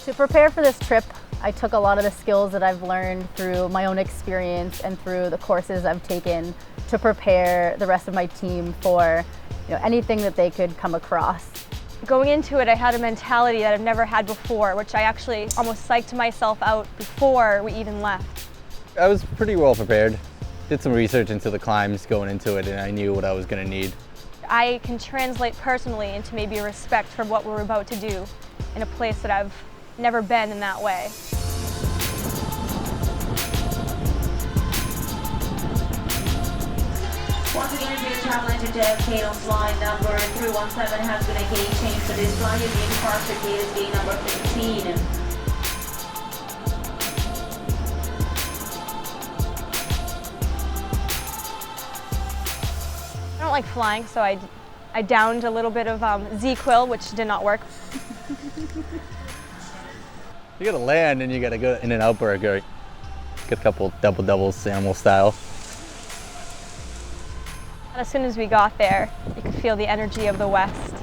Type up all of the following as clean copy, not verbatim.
To prepare for this trip, I took a lot of the skills that I've learned through my own experience and through the courses I've taken to prepare the rest of my team for anything that they could come across. Going into it, I had a mentality that I've never had before, which I actually almost psyched myself out before we even left. I was pretty well prepared. Did some research into the climbs going into it, and I knew what I was going to need. I can translate personally into maybe a respect for what we're about to do in a place that I've never been in that way. Once again, if you're traveling to JFK on flight number 317 has been a gate change for this flight. Your gate departure gate is gate number 15. I don't like flying, so I downed a little bit of Z-Quil, which did not work. You gotta land and you gotta go in and out burger. Get a couple double-doubles animal style. As soon as we got there, you could feel the energy of the West.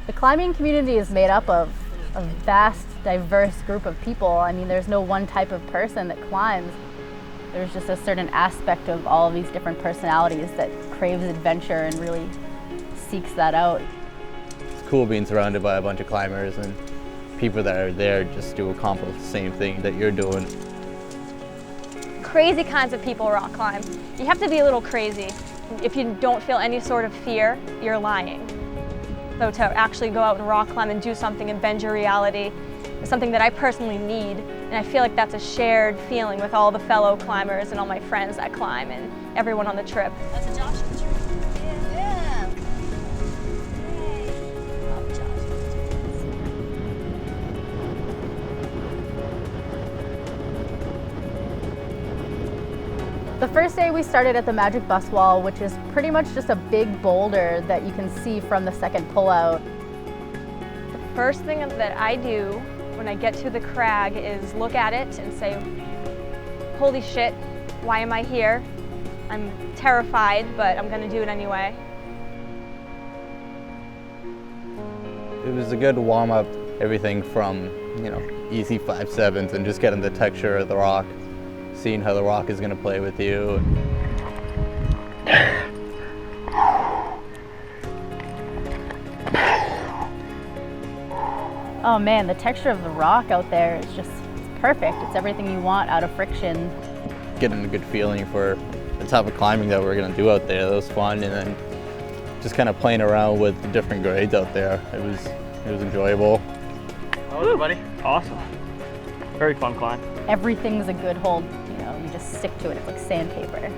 The climbing community is made up of a vast, diverse group of people. I mean, there's no one type of person that climbs. There's just a certain aspect of all of these different personalities that craves adventure and really seeks that out. It's cool being surrounded by a bunch of climbers and people that are there just to accomplish the same thing that you're doing. Crazy kinds of people rock climb. You have to be a little crazy. If you don't feel any sort of fear, you're lying. So to actually go out and rock climb and do something and bend your reality is something that I personally need. And I feel like that's a shared feeling with all the fellow climbers and all my friends that climb and everyone on the trip. That's a Josh. Yeah. The first day we started at the Magic Bus Wall, which is pretty much just a big boulder that you can see from the second pullout. The first thing that I do when I get to the crag is look at it and say, holy shit, why am I here? I'm terrified, but I'm gonna do it anyway. It was a good warm-up, everything from, easy 5/7s and just getting the texture of the rock, seeing how the rock is going to play with you. Oh man, the texture of the rock out there is just perfect. It's everything you want out of friction. Getting a good feeling for the type of climbing that we're going to do out there. That was fun, and then just kind of playing around with the different grades out there. It was enjoyable. How was it, buddy? Awesome. Very fun climb. Everything's a good hold. You just stick to it. It's like sandpaper.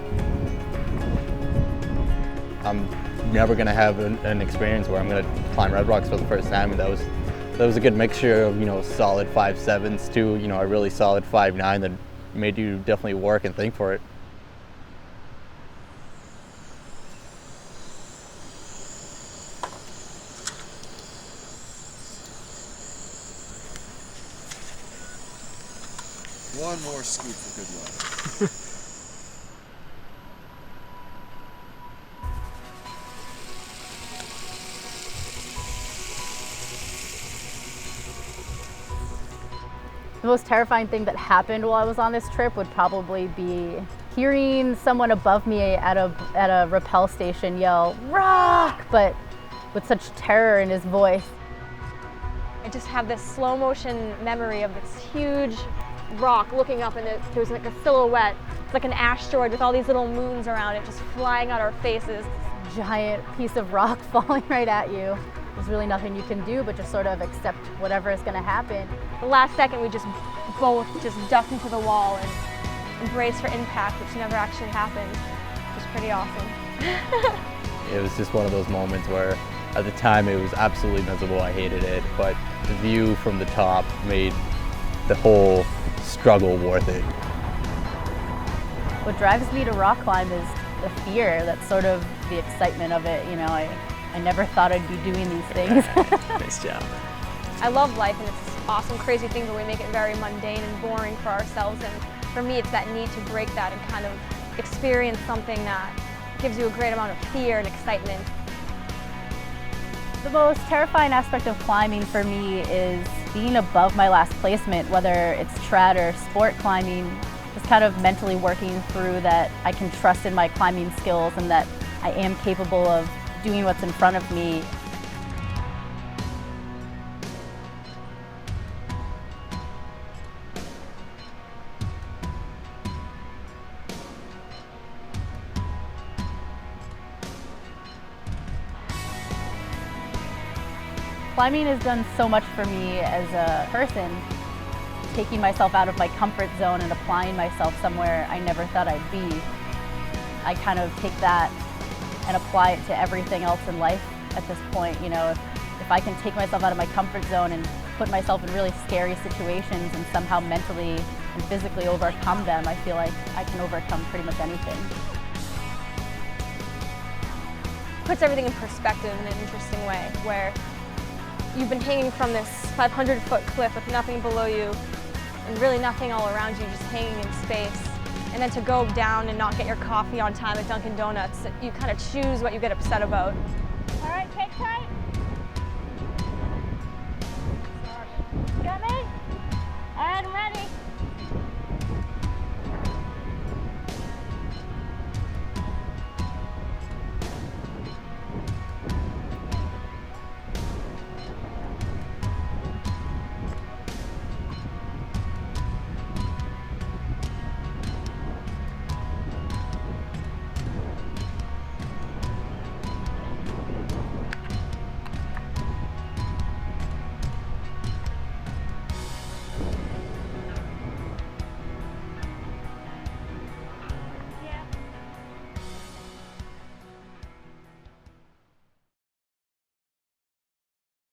I'm never going to have an experience where I'm going to climb Red Rocks for the first time, and that was a good mixture of solid 5/7s to a really solid 5/9 that made you definitely work and think for it. One more scoop for good luck. The most terrifying thing that happened while I was on this trip would probably be hearing someone above me at a rappel station yell, "Rock!" but with such terror in his voice. I just have this slow motion memory of this huge rock looking up, and there was like a silhouette. It's like an asteroid with all these little moons around it just flying at our faces. Giant piece of rock falling right at you. There's really nothing you can do but just sort of accept whatever is going to happen. The last second we just both just ducked into the wall and embraced for impact, which never actually happened. It was pretty awesome. It was just one of those moments where at the time it was absolutely miserable, I hated it, but the view from the top made the whole struggle worth it. What drives me to rock climb is the fear. That's sort of the excitement of it. I never thought I'd be doing these things. Nice job. I love life, and it's this awesome, crazy thing where we make it very mundane and boring for ourselves. And for me, it's that need to break that and kind of experience something that gives you a great amount of fear and excitement. The most terrifying aspect of climbing for me is being above my last placement, whether it's trad or sport climbing, just kind of mentally working through that I can trust in my climbing skills and that I am capable of doing what's in front of me. Climbing has done so much for me as a person, taking myself out of my comfort zone and applying myself somewhere I never thought I'd be. I kind of take that and apply it to everything else in life at this point. You know, if I can take myself out of my comfort zone and put myself in really scary situations and somehow mentally and physically overcome them, I feel like I can overcome pretty much anything. Puts everything in perspective in an interesting way, where you've been hanging from this 500-foot cliff with nothing below you and really nothing all around you, just hanging in space. And then to go down and not get your coffee on time at Dunkin' Donuts, you kind of choose what you get upset about. All right, take tight. Got me? All right, I'm ready.